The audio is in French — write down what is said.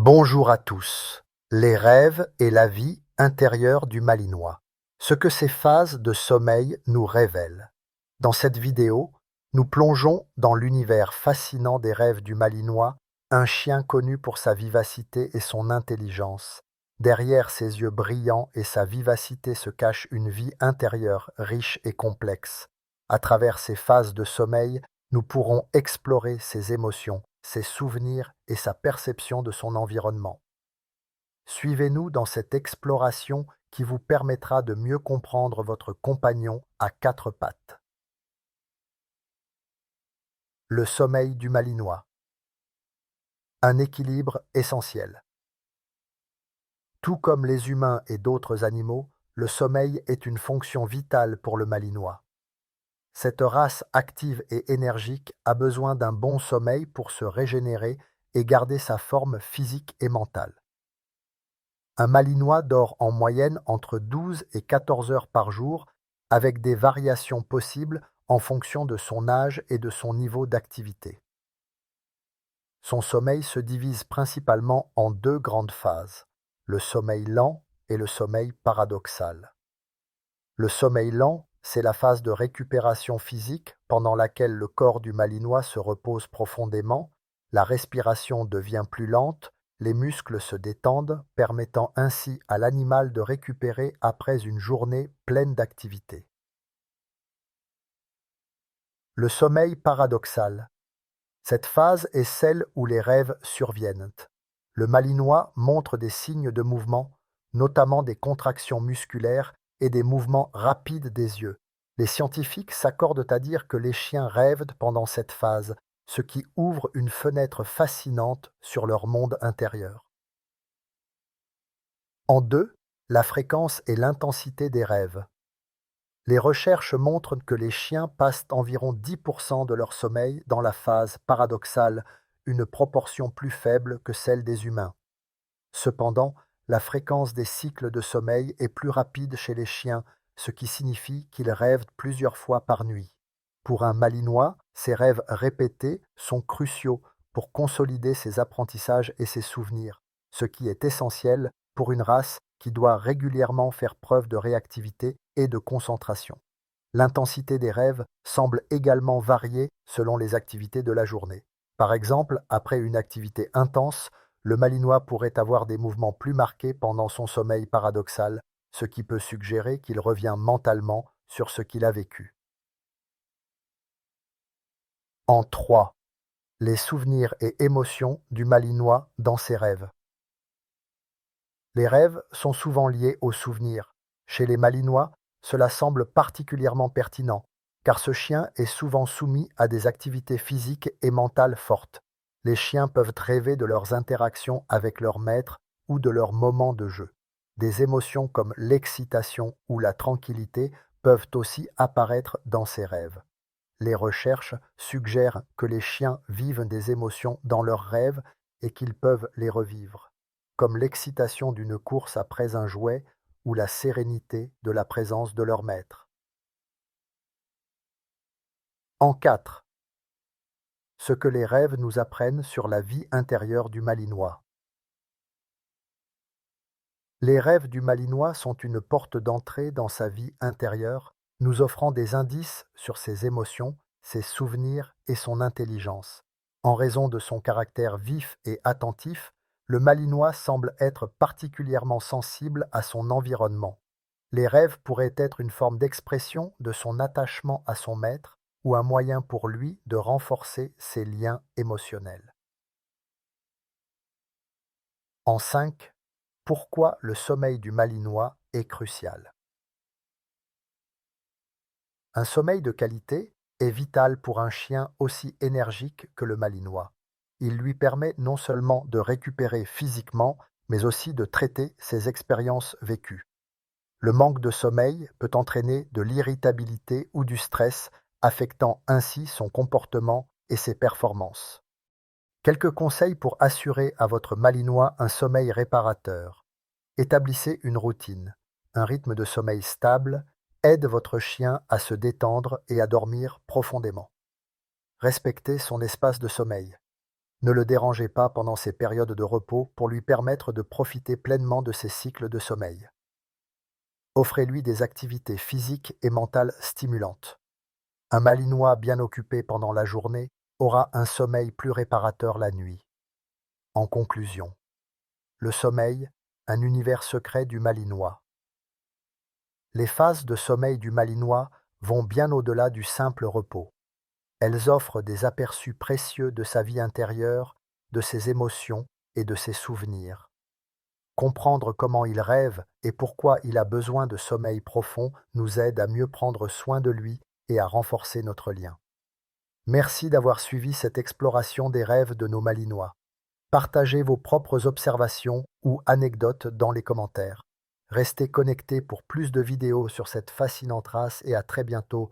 Bonjour à tous. Les rêves et la vie intérieure du Malinois. Ce que ces phases de sommeil nous révèlent. Dans cette vidéo, nous plongeons dans l'univers fascinant des rêves du Malinois, un chien connu pour sa vivacité et son intelligence. Derrière ses yeux brillants et sa vivacité se cache une vie intérieure riche et complexe. À travers ces phases de sommeil, nous pourrons explorer ses émotions, ses souvenirs et sa perception de son environnement. Suivez-nous dans cette exploration qui vous permettra de mieux comprendre votre compagnon à quatre pattes. Le sommeil du Malinois. Un équilibre essentiel. Tout comme les humains et d'autres animaux, le sommeil est une fonction vitale pour le Malinois. Cette race active et énergique a besoin d'un bon sommeil pour se régénérer et garder sa forme physique et mentale. Un Malinois dort en moyenne entre 12 et 14 heures par jour, avec des variations possibles en fonction de son âge et de son niveau d'activité. Son sommeil se divise principalement en deux grandes phases, le sommeil lent et le sommeil paradoxal. Le sommeil lent, c'est la phase de récupération physique pendant laquelle le corps du Malinois se repose profondément, la respiration devient plus lente, les muscles se détendent, permettant ainsi à l'animal de récupérer après une journée pleine d'activité. Le sommeil paradoxal. Cette phase est celle où les rêves surviennent. Le Malinois montre des signes de mouvement, notamment des contractions musculaires et des mouvements rapides des yeux. Les scientifiques s'accordent à dire que les chiens rêvent pendant cette phase, ce qui ouvre une fenêtre fascinante sur leur monde intérieur. En deux, la fréquence et l'intensité des rêves. Les recherches montrent que les chiens passent environ 10% de leur sommeil dans la phase paradoxale, une proportion plus faible que celle des humains. Cependant, la fréquence des cycles de sommeil est plus rapide chez les chiens, ce qui signifie qu'ils rêvent plusieurs fois par nuit. Pour un Malinois, ces rêves répétés sont cruciaux pour consolider ses apprentissages et ses souvenirs, ce qui est essentiel pour une race qui doit régulièrement faire preuve de réactivité et de concentration. L'intensité des rêves semble également varier selon les activités de la journée. Par exemple, après une activité intense, le Malinois pourrait avoir des mouvements plus marqués pendant son sommeil paradoxal, ce qui peut suggérer qu'il revient mentalement sur ce qu'il a vécu. En 3. Les souvenirs et émotions du Malinois dans ses rêves. Les rêves sont souvent liés aux souvenirs. Chez les Malinois, cela semble particulièrement pertinent, car ce chien est souvent soumis à des activités physiques et mentales fortes. Les chiens peuvent rêver de leurs interactions avec leur maître ou de leurs moments de jeu. Des émotions comme l'excitation ou la tranquillité peuvent aussi apparaître dans ces rêves. Les recherches suggèrent que les chiens vivent des émotions dans leurs rêves et qu'ils peuvent les revivre, comme l'excitation d'une course après un jouet ou la sérénité de la présence de leur maître. En 4. Ce que les rêves nous apprennent sur la vie intérieure du Malinois. Les rêves du Malinois sont une porte d'entrée dans sa vie intérieure, nous offrant des indices sur ses émotions, ses souvenirs et son intelligence. En raison de son caractère vif et attentif, le Malinois semble être particulièrement sensible à son environnement. Les rêves pourraient être une forme d'expression de son attachement à son maître ou un moyen pour lui de renforcer ses liens émotionnels. En 5. Pourquoi le sommeil du Malinois est crucial. Un sommeil de qualité est vital pour un chien aussi énergique que le Malinois. Il lui permet non seulement de récupérer physiquement, mais aussi de traiter ses expériences vécues. Le manque de sommeil peut entraîner de l'irritabilité ou du stress, affectant ainsi son comportement et ses performances. Quelques conseils pour assurer à votre Malinois un sommeil réparateur. Établissez une routine. Un rythme de sommeil stable aide votre chien à se détendre et à dormir profondément. Respectez son espace de sommeil. Ne le dérangez pas pendant ses périodes de repos pour lui permettre de profiter pleinement de ses cycles de sommeil. Offrez-lui des activités physiques et mentales stimulantes. Un Malinois bien occupé pendant la journée aura un sommeil plus réparateur la nuit. En conclusion, le sommeil, un univers secret du Malinois. Les phases de sommeil du Malinois vont bien au-delà du simple repos. Elles offrent des aperçus précieux de sa vie intérieure, de ses émotions et de ses souvenirs. Comprendre comment il rêve et pourquoi il a besoin de sommeil profond nous aide à mieux prendre soin de lui et à renforcer notre lien. Merci d'avoir suivi cette exploration des rêves de nos Malinois. Partagez vos propres observations ou anecdotes dans les commentaires. Restez connectés pour plus de vidéos sur cette fascinante race et à très bientôt